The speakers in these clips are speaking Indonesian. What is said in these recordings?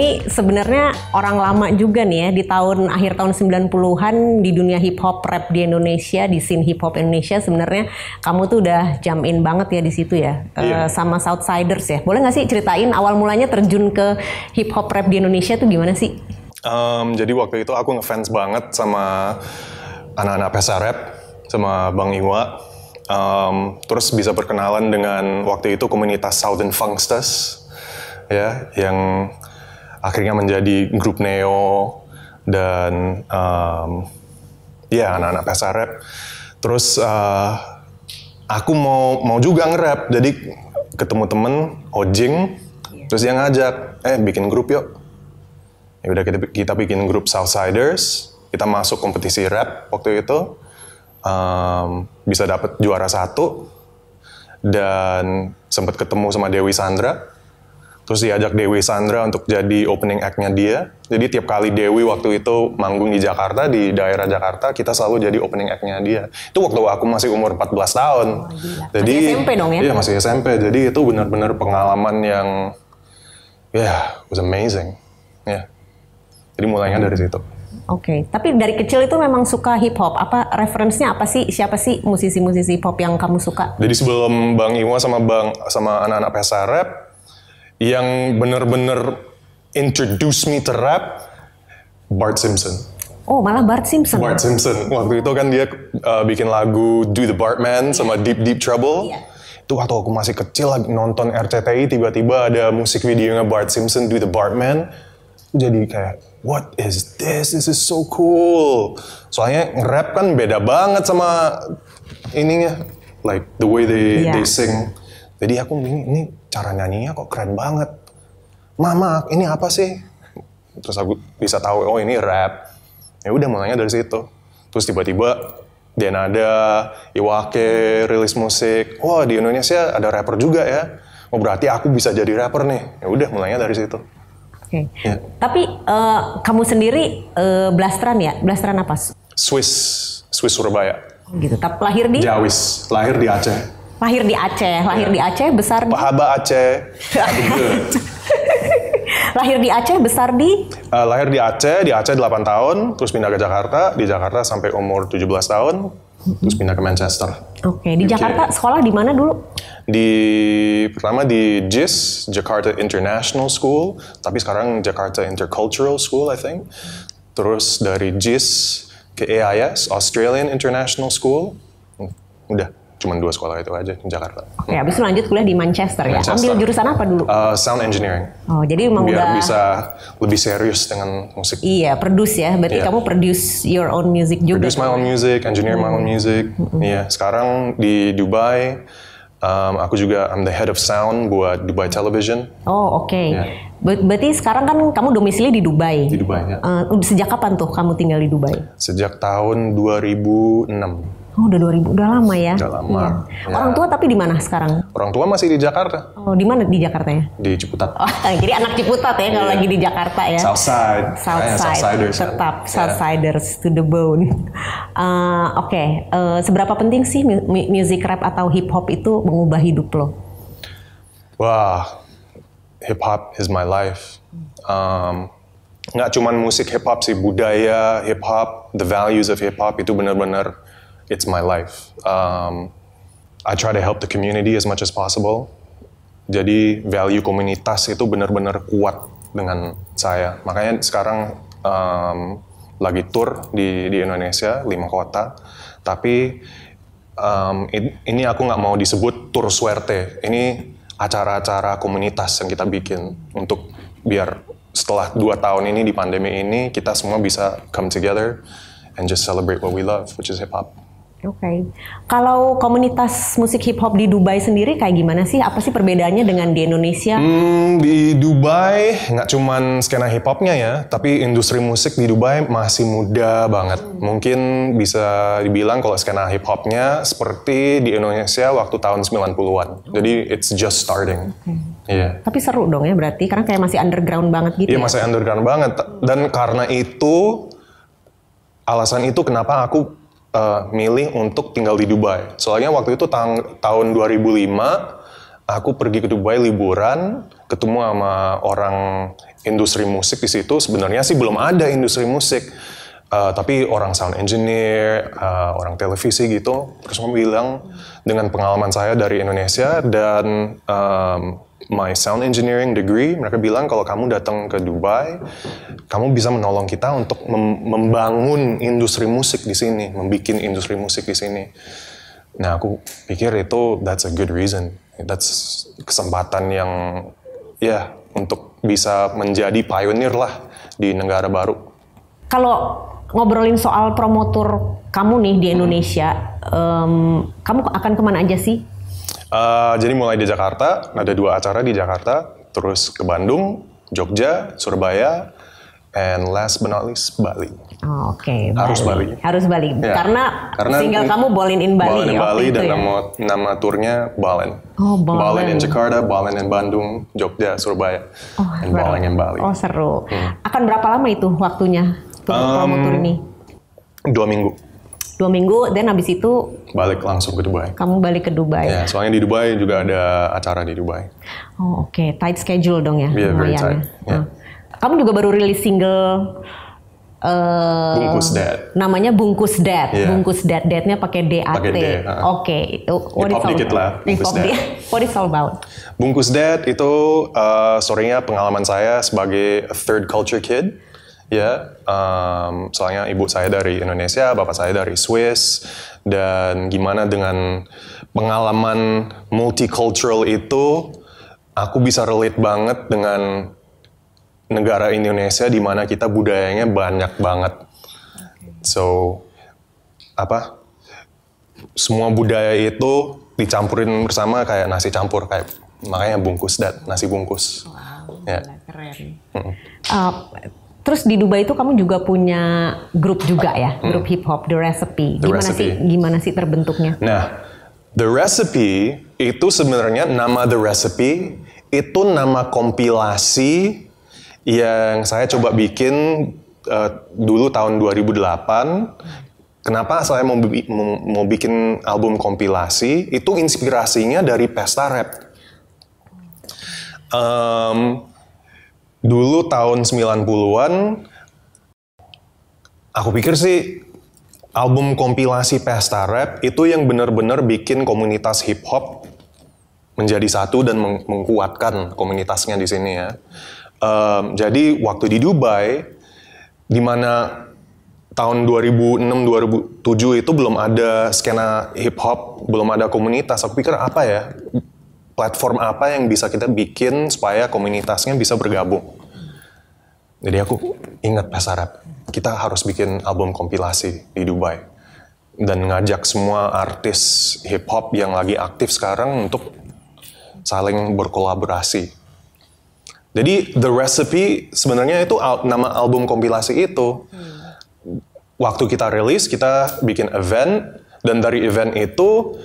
ini sebenarnya orang lama juga nih ya di akhir tahun 90-an di dunia hip hop rap di Indonesia, di scene hip hop Indonesia sebenarnya kamu tuh udah jump in banget ya di situ ya. Sama Southsiders ya. Boleh nggak sih ceritain awal mulanya terjun ke hip hop rap di Indonesia tuh gimana sih? Jadi waktu itu aku ngefans banget sama anak-anak Pesa Rap, sama Bang Iwa. Terus bisa berkenalan dengan waktu itu komunitas Southern Funksters ya, yang akhirnya menjadi grup Neo dan anak-anak Pesa Rap. Terus aku mau juga nge-rap, jadi ketemu temen Ojing, terus dia ngajak, bikin grup yuk. Ya udah kita bikin grup Southsiders, kita masuk kompetisi rap waktu itu, bisa dapet juara 1 dan sempat ketemu sama Dewi Sandra. Terus diajak Dewi Sandra untuk jadi opening act-nya dia. Jadi tiap kali Dewi waktu itu manggung di Jakarta, di daerah Jakarta, kita selalu jadi opening act-nya dia. Itu waktu aku masih umur 14 tahun. Jadi, masih SMP dong ya? Iya, masih SMP. Jadi itu benar-benar pengalaman yang, was amazing. Jadi mulainya dari situ. Oke, tapi dari kecil itu memang suka hip hop. Apa referensinya apa sih? Siapa sih musisi-musisi hip hop yang kamu suka? Jadi sebelum Bang Iwa sama anak-anak Pesa Rap, yang bener-bener introduce me to rap, Bart Simpson. Oh, malah Bart Simpson. Bart Simpson. Waktu itu kan dia bikin lagu Do the Bartman sama Deep Deep Trouble. Itu waktu aku masih kecil lagi nonton RCTI, tiba-tiba ada musik videonya Bart Simpson Do the Bartman. Jadi kayak, what is this? This is so cool. Soalnya nge-rap kan beda banget sama ininya, like the way they sing. Jadi aku ini cara nyanyinya kok keren banget. Mama, ini apa sih? Terus aku bisa tahu, oh ini rap. Ya udah mulainya dari situ. Terus tiba-tiba Denada, Iwake, rilis musik. Wah, di Indonesia ada rapper juga ya. Oh berarti aku bisa jadi rapper nih. Ya udah mulainya dari situ. Oke. Tapi kamu sendiri blasteran ya? Blasteran apa? Swiss Surabaya. Gitu. Tapi lahir di? Jawis, lahir di Aceh. Lahir di Aceh, besar di? Pahaba Aceh. Lahir di Aceh, besar di? Lahir di Aceh 8 tahun, terus pindah ke Jakarta, di Jakarta sampai umur 17 tahun, terus pindah ke Manchester. Oke, di Jakarta sekolah di mana dulu? Pertama di JIS, Jakarta International School, tapi sekarang Jakarta Intercultural School, I think. Terus dari JIS ke AIS, Australian International School. Udah. Cuma 2 sekolah itu aja di Jakarta. Oke, habis itu lanjut kuliah di Manchester ya? Ambil jurusan apa dulu? Sound engineering. Oh, jadi emang biar bisa lebih serius dengan musik. Iya, produce ya. Berarti kamu produce your own music juga. Produce my own music, engineer my own music. Iya, sekarang di Dubai, aku juga I'm the head of sound buat Dubai Television. Oh, oke. Berarti sekarang kan kamu domisili di Dubai. Di Dubai, ya. Sejak kapan tuh kamu tinggal di Dubai? Sejak tahun 2006. Oh, udah 2000, udah lama ya. Udah lama. Ya. Orang tua tapi di mana sekarang? Orang tua masih di Jakarta. Oh, di mana di Jakarta ya? Di Ciputat. Oh, jadi anak Ciputat ya kalau lagi di Jakarta ya. Southsiders. Tetap Southsiders to the bone. Oke. Seberapa penting sih music rap atau hip hop itu mengubah hidup lo? Wah, hip hop is my life. Nggak cuman musik hip hop sih, budaya hip hop, the values of hip hop itu benar-benar it's my life. I try to help the community as much as possible. Jadi value komunitas itu benar-benar kuat dengan saya. Makanya sekarang lagi tour di Indonesia 5 kota. Tapi ini aku nggak mau disebut tour suerte. Ini acara-acara komunitas yang kita bikin untuk biar setelah 2 tahun ini di pandemi ini kita semua bisa come together and just celebrate what we love, which is hip hop. Oke. Kalau komunitas musik hip hop di Dubai sendiri kayak gimana sih? Apa sih perbedaannya dengan di Indonesia? Di Dubai nggak cuman skena hip hopnya ya, tapi industri musik di Dubai masih muda banget. Mungkin bisa dibilang kalau skena hip hopnya seperti di Indonesia waktu tahun 90-an. Jadi it's just starting. Iya. Tapi seru dong ya berarti, karena kayak masih underground banget gitu. Iya, masih underground banget. Dan karena itu, alasan itu kenapa aku milih untuk tinggal di Dubai. Soalnya waktu itu tahun 2005, aku pergi ke Dubai liburan, ketemu sama orang industri musik di situ. Sebenarnya sih belum ada industri musik, tapi orang sound engineer, orang televisi gitu. Terus mereka bilang dengan pengalaman saya dari Indonesia dan my sound engineering degree, mereka bilang kalau kamu datang ke Dubai, kamu bisa menolong kita untuk membangun industri musik di sini, membuat industri musik di sini. Nah, aku pikir itu that's a good reason. That's kesempatan yang untuk bisa menjadi pioneer lah di negara baru. Kalau ngobrolin soal promotor kamu nih di Indonesia, kamu akan kemana aja sih? Jadi mulai di Jakarta, ada 2 acara di Jakarta, terus ke Bandung, Jogja, Surabaya, and last but not least Bali. Oh, Oke, Harus Bali. Harus Bali. Ya. Karena single kamu Ballin' in Bali. Ballin' in Bali dan ya? nama turnya Ballin'. Oh, Ballin'. Ballin' in Jakarta, Ballin' in Bandung, Jogja, Surabaya, and Ballin' in Bali. Oh, seru. Akan berapa lama itu waktunya untuk promotor ini? 2 minggu. 2 minggu, dan habis itu Balik langsung ke Dubai. kamu balik ke Dubai. Ya, soalnya di Dubai juga ada acara di Dubai. Oh, oke. Tight schedule dong ya. Yeah, very lumayan tight. ya. Kamu juga baru rilis single Bungkus Dad. namanya Bungkus Dad. Yeah. Bungkus Dad. Dad-nya pakai D-A-T. Pakai D, Oke. What Hip-hop dikit lah, Bungkus Dad. What is all about? Bungkus Dad itu story-nya pengalaman saya sebagai a third culture kid. Ya, soalnya ibu saya dari Indonesia, bapak saya dari Swiss, dan gimana dengan pengalaman multicultural itu, aku bisa relate banget dengan negara Indonesia di mana kita budayanya banyak banget. So, semua budaya itu dicampurin bersama kayak nasi campur, kayak makanya Bungkus Dad, nasi bungkus. Wow, Ya. keren. Terus di Dubai itu kamu juga punya grup juga ya, grup hip hop The Recipe. Gimana sih terbentuknya? Nah, The Recipe itu sebenarnya nama The Recipe itu nama kompilasi yang saya coba bikin dulu tahun 2008. Kenapa saya mau bikin album kompilasi? Itu inspirasinya dari pesta rap. Dulu tahun 90-an, aku pikir sih album kompilasi pesta rap itu yang benar-benar bikin komunitas hip hop menjadi satu dan menguatkan komunitasnya di sini ya. Jadi waktu di Dubai, di mana tahun 2006-2007 itu belum ada skena hip hop, belum ada komunitas. Aku pikir apa ya? Platform apa yang bisa kita bikin supaya komunitasnya bisa bergabung. Jadi aku ingat pesta rap. Kita harus bikin album kompilasi di Dubai. Dan ngajak semua artis hip hop yang lagi aktif sekarang untuk saling berkolaborasi. Jadi The Recipe sebenarnya itu nama album kompilasi itu. Waktu kita rilis, kita bikin event. Dan dari event itu,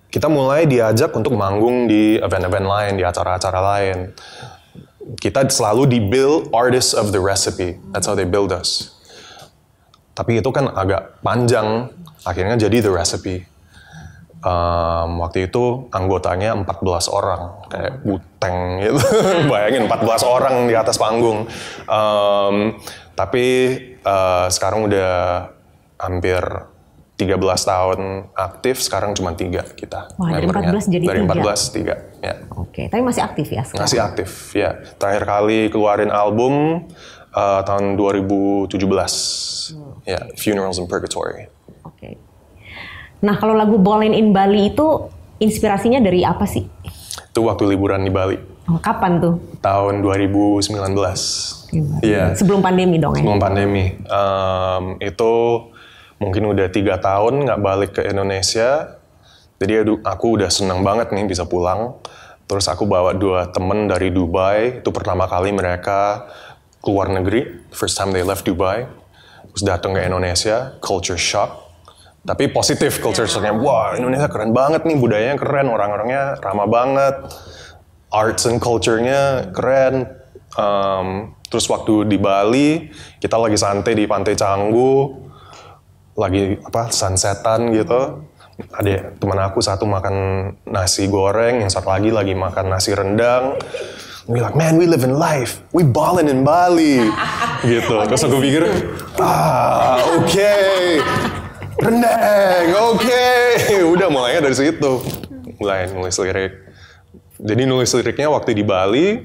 kita mulai diajak untuk manggung di event-event lain, di acara-acara lain. Kita selalu di-build artists of The Recipe. That's how they build us. Tapi itu kan agak panjang, akhirnya jadi The Recipe. Waktu itu anggotanya 14 orang, kayak Wu-Tang gitu. Bayangin 14 orang di atas panggung. Tapi sekarang udah hampir 13 tahun aktif, sekarang cuma 3 kita. Wah, dari 14 jadi 3? Dari 14, 3. Ya. Oke, tapi masih aktif ya sekarang? Masih aktif, ya. Terakhir kali keluarin album tahun 2017. Ya, Funerals in Purgatory. Oke. Nah, kalau lagu Ballin' in Bali itu inspirasinya dari apa sih? Itu waktu liburan di Bali. Oh, kapan tuh? Tahun 2019. Iya. Sebelum pandemi dong ya? Sebelum pandemi. Itu mungkin udah 3 tahun nggak balik ke Indonesia. Jadi aku udah senang banget nih bisa pulang. Terus aku bawa 2 temen dari Dubai. Itu pertama kali mereka keluar negeri. First time they left Dubai. Terus datang ke Indonesia. Culture shock. Tapi positif culture shocknya. Wah, Indonesia keren banget nih. Budayanya keren. Orang-orangnya ramah banget. Arts and culture-nya keren. Terus waktu di Bali, kita lagi santai di Pantai Canggu. Lagi sunsetan gitu. Ada teman aku satu makan nasi goreng, yang satu lagi makan nasi rendang. We like, man, we live in life. We ballin' in Bali. Gitu. Terus aku pikir, oke. Rendang, oke. Udah mulainya dari situ. Mulai nulis lirik. Jadi nulis liriknya waktu di Bali.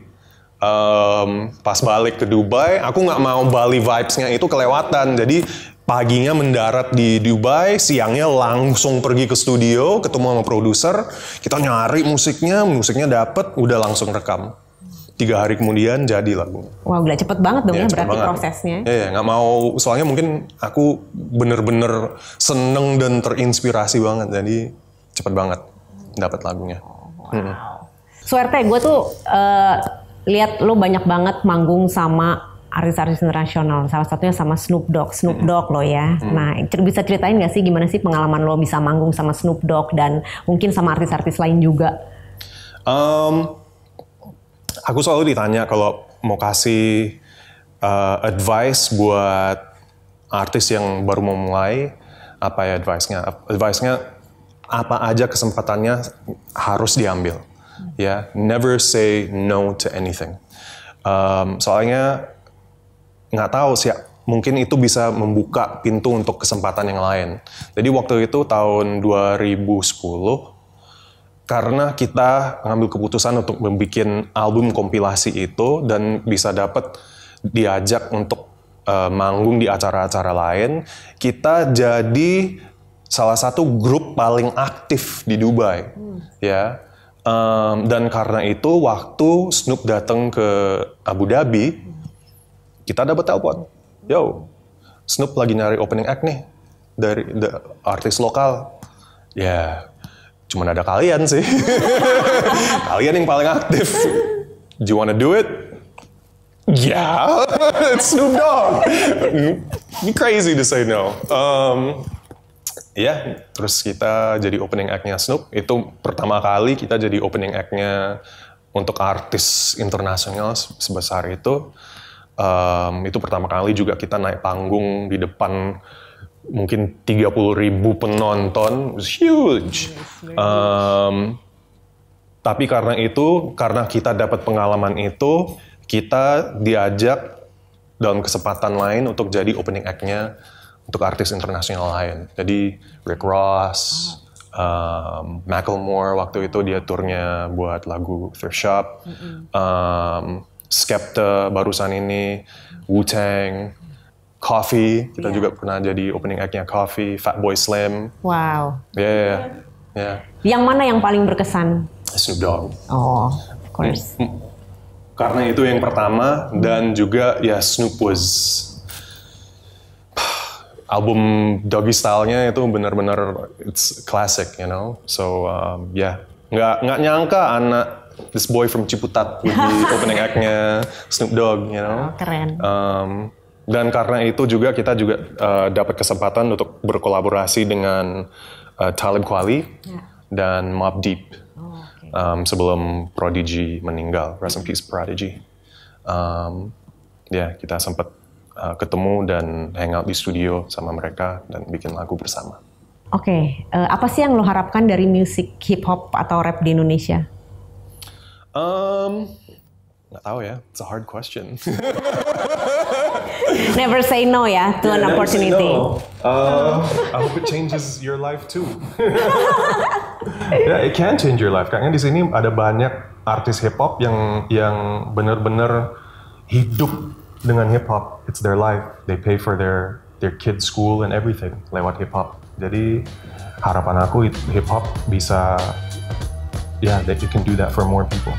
Pas balik ke Dubai, aku nggak mau Bali vibes-nya itu kelewatan. Jadi paginya mendarat di Dubai, siangnya langsung pergi ke studio, ketemu sama produser, kita nyari musiknya dapet, udah langsung rekam. 3 hari kemudian jadi lagu. Wah, udah cepet banget dong ya berarti banget. Prosesnya. Iya, nggak mau, soalnya mungkin aku bener-bener seneng dan terinspirasi banget, jadi cepet banget dapat lagunya. Wow. Suerte, gue tuh lihat lo banyak banget manggung sama artis-artis internasional, salah satunya sama Snoop Dogg lo ya. Nah, bisa ceritain nggak sih gimana sih pengalaman lo bisa manggung sama Snoop Dogg dan mungkin sama artis-artis lain juga? Aku selalu ditanya kalau mau kasih advice buat artis yang baru mau mulai, apa ya advice-nya? Advice-nya apa aja kesempatannya harus diambil. Ya, never say no to anything. Soalnya nggak tahu sih, mungkin itu bisa membuka pintu untuk kesempatan yang lain. Jadi waktu itu tahun 2010, karena kita ngambil keputusan untuk membuat album kompilasi itu dan bisa dapat diajak untuk manggung di acara-acara lain, kita jadi salah satu grup paling aktif di Dubai, ya. Dan karena itu waktu Snoop datang ke Abu Dhabi, kita dapat telepon, yo, Snoop lagi nyari opening act nih dari artis lokal. Ya, cuma ada kalian sih. Kalian yang paling aktif. Do you wanna do it? Yeah, it's Snoop Dogg. Be crazy to say no. Ya, terus kita jadi opening act-nya Snoop. Itu pertama kali kita jadi opening act-nya untuk artis internasional sebesar itu. Itu pertama kali juga kita naik panggung di depan mungkin 30.000 penonton. It was huge. Tapi karena kita dapat pengalaman itu, kita diajak dalam kesempatan lain untuk jadi opening act-nya untuk artis internasional lain. Jadi Rick Ross, Macklemore waktu itu dia turnya buat lagu Thrift Shop, Skepta barusan ini, Wu-Tang, Coffee, kita juga pernah jadi opening act-nya Coffee, Fatboy Slim. Wow. Yeah. Yang mana yang paling berkesan? Snoop Dogg. Oh, of course. Karena itu yang pertama, dan juga ya Snoop was album Doggy Style-nya itu benar-benar it's classic, you know. So nggak nyangka this boy from Ciputat would be opening act-nya Snoop Dogg, you know. Keren. Dan karena itu juga kita juga dapat kesempatan untuk berkolaborasi dengan Talib Kweli dan Mobb Deep sebelum Prodigy meninggal. Rest in peace Prodigy. Kita sempat ketemu dan hangout di studio sama mereka dan bikin lagu bersama. Oke, apa sih yang lo harapkan dari musik hip hop atau rap di Indonesia? Nggak tahu ya, it's a hard question. Never say no ya to an opportunity. No. I hope it changes your life too. Yeah, it can change your life. Kayaknya di sini ada banyak artis hip hop yang benar-benar hidup dengan hip hop. It's their life. They pay for their kids' school and everything lewat hip hop. Jadi harapan aku hip hop bisa that you can do that for more people.